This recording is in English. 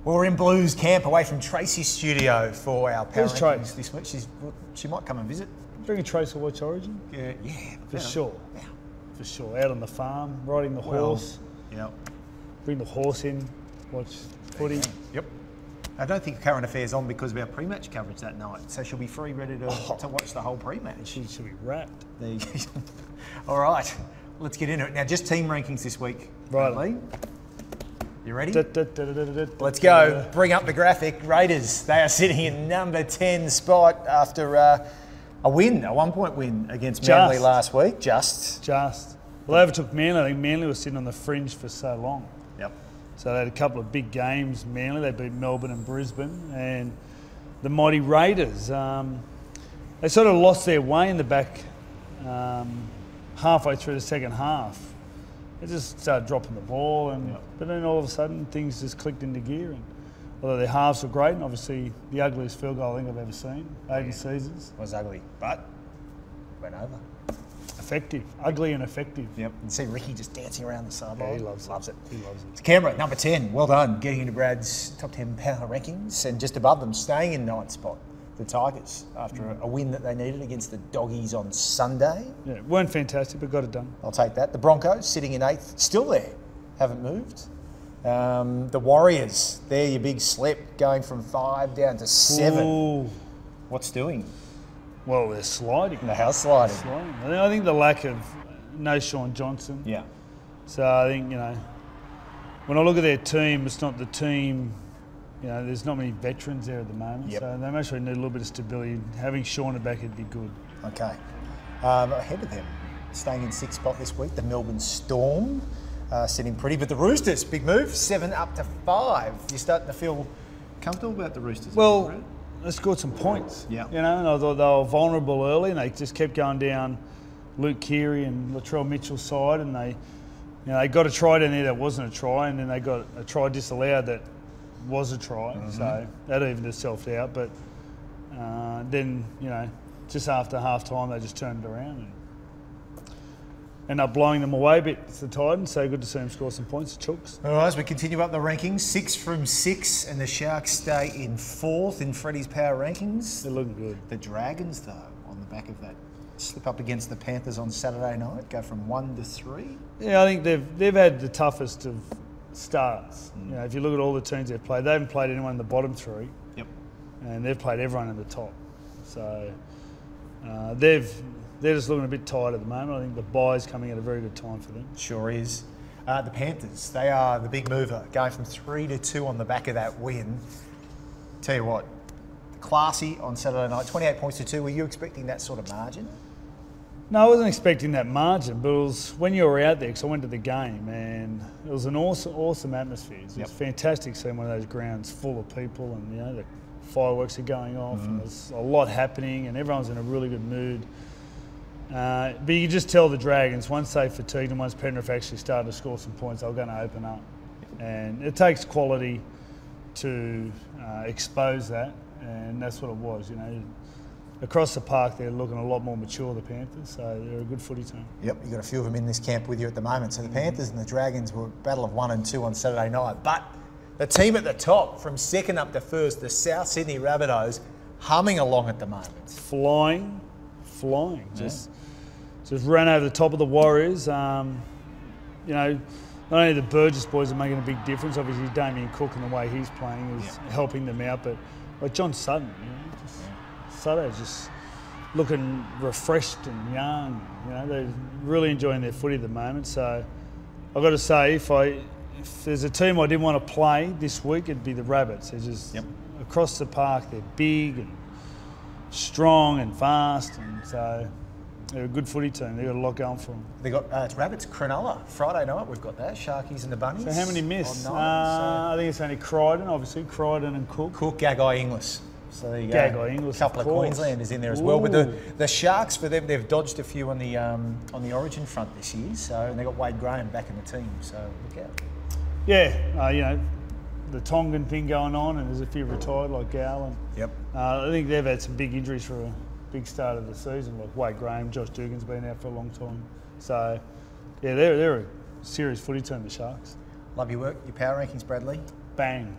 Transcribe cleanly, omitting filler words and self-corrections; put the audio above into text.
Well, we're in Blues camp away from Tracy's studio for our power Where's rankings Trace? this week. She might come and visit. Bring a Trace to watch Origin? Yeah, For sure. Yeah. For sure. Out on the farm, riding the horse. Yep. Bring the horse in, watch footy. Yep. I don't think current affairs on because of our pre-match coverage that night, so she'll be free, ready to watch the whole pre-match. She should be wrapped. There you go. All right, let's get into it. Now, just team rankings this week. Right. Lee, you ready? Let's Let's go. Bring up the graphic. Raiders, they are sitting in number 10 spot after a win, a 1-point win against Manly last week. Just. Well, they overtook Manly. I think Manly was sitting on the fringe for so long. Yep. So they had a couple of big games, Manly. They beat Melbourne and Brisbane. And the mighty Raiders, they sort of lost their way in the back halfway through the second half. They just started dropping the ball, but then all of a sudden things just clicked into gear. And although their halves were great, and obviously the ugliest field goal I think I've ever seen, Aiden Caesars. Was ugly, but went over. Effective, ugly and effective. Yep. And see Ricky just dancing around the sideline. Yeah, he loves it. He loves it. It's Canberra, number 10. Well done, getting into Brad's top 10 power rankings, and just above them, staying in 9th spot, the Tigers, after a win that they needed against the Doggies on Sunday. Yeah, weren't fantastic, but got it done. I'll take that. The Broncos, sitting in 8th, still there, haven't moved. The Warriors, they're your big slip, going from 5 down to 7. Ooh. What's doing? Well, they're sliding. The house sliding. I think the lack of no Sean Johnson. Yeah. So I think, when I look at their team, it's not the team, there's not many veterans there at the moment. Yep. So they actually need a little bit of stability. Having Sean at back would be good. Okay. Ahead of them, staying in 6th spot this week, the Melbourne Storm, sitting pretty. But the Roosters, big move, 7 up to 5. You're starting to feel comfortable about the Roosters? Well, they scored some points. Yeah. And I thought they were vulnerable early, and they just kept going down Luke Keary and Latrell Mitchell's side, and they got a try down there that wasn't a try, and then they got a try disallowed that was a try. Mm-hmm. So that evened itself out. But then, just after half time, they just turned it around and ended up blowing them away a bit. It's the Titans, so good to see them score some points. The Chooks. All right, as we continue up the rankings, 6 from 6, and the Sharks stay in 4th in Freddy's power rankings. They're looking good. The Dragons, though, on the back of that slip up against the Panthers on Saturday night, go from 1 to 3. Yeah, I think they've had the toughest of starts. If you look at all the teams they've played, they haven't played anyone in the bottom 3. Yep. And they've played everyone in the top. So they're just looking a bit tired at the moment. I think the bye's coming at a very good time for them. Sure is. The Panthers, they are the big mover, going from 3 to 2 on the back of that win. Tell you what, classy on Saturday night, 28 points to 2. Were you expecting that sort of margin? No, I wasn't expecting that margin, but it was when you were out there, because I went to the game, and it was an awesome atmosphere. It was fantastic seeing one of those grounds full of people, and the fireworks are going off, and there's a lot happening, and everyone's in a really good mood. But you can just tell the Dragons, once they fatigued and once Penrith actually started to score some points, they were going to open up. And it takes quality to expose that, and that's what it was. Across the park, they're looking a lot more mature, the Panthers, so they're a good footy team. Yep, you've got a few of them in this camp with you at the moment. So the Panthers and the Dragons were a battle of 1 and 2 on Saturday night. But the team at the top, from 2nd up to 1st, the South Sydney Rabbitohs, humming along at the moment. Flying. Just ran over the top of the Warriors. Not only the Burgess boys are making a big difference. Obviously, Damien Cook and the way he's playing is helping them out. But like John Sutton, Sutton's just looking refreshed and young. They're really enjoying their footy at the moment. So I've got to say, if there's a team I didn't want to play this week, it'd be the Rabbits. They're just across the park. They're big and strong and fast, and so they're a good footy team. They've got a lot going for them. They got it's Rabbits Cronulla Friday night. We've got that Sharkies and the Bunnies. So how many missed? I think it's only Crichton, obviously Crichton and Cook. Gagai Inglis. So there you go. Gagai Inglis. A couple of Queenslanders in there as well. But the Sharks, for them, they've dodged a few on the Origin front this year. So and they got Wade Graham back in the team. So look out. Yeah, the Tongan thing going on, and there's a few retired like Gal. And I think they've had some big injuries for a big start of the season, like Wade Graham, Josh Dugan's been out for a long time. So, they're a serious footy team, the Sharks. Love your work. Your power rankings, Bradley. Bang.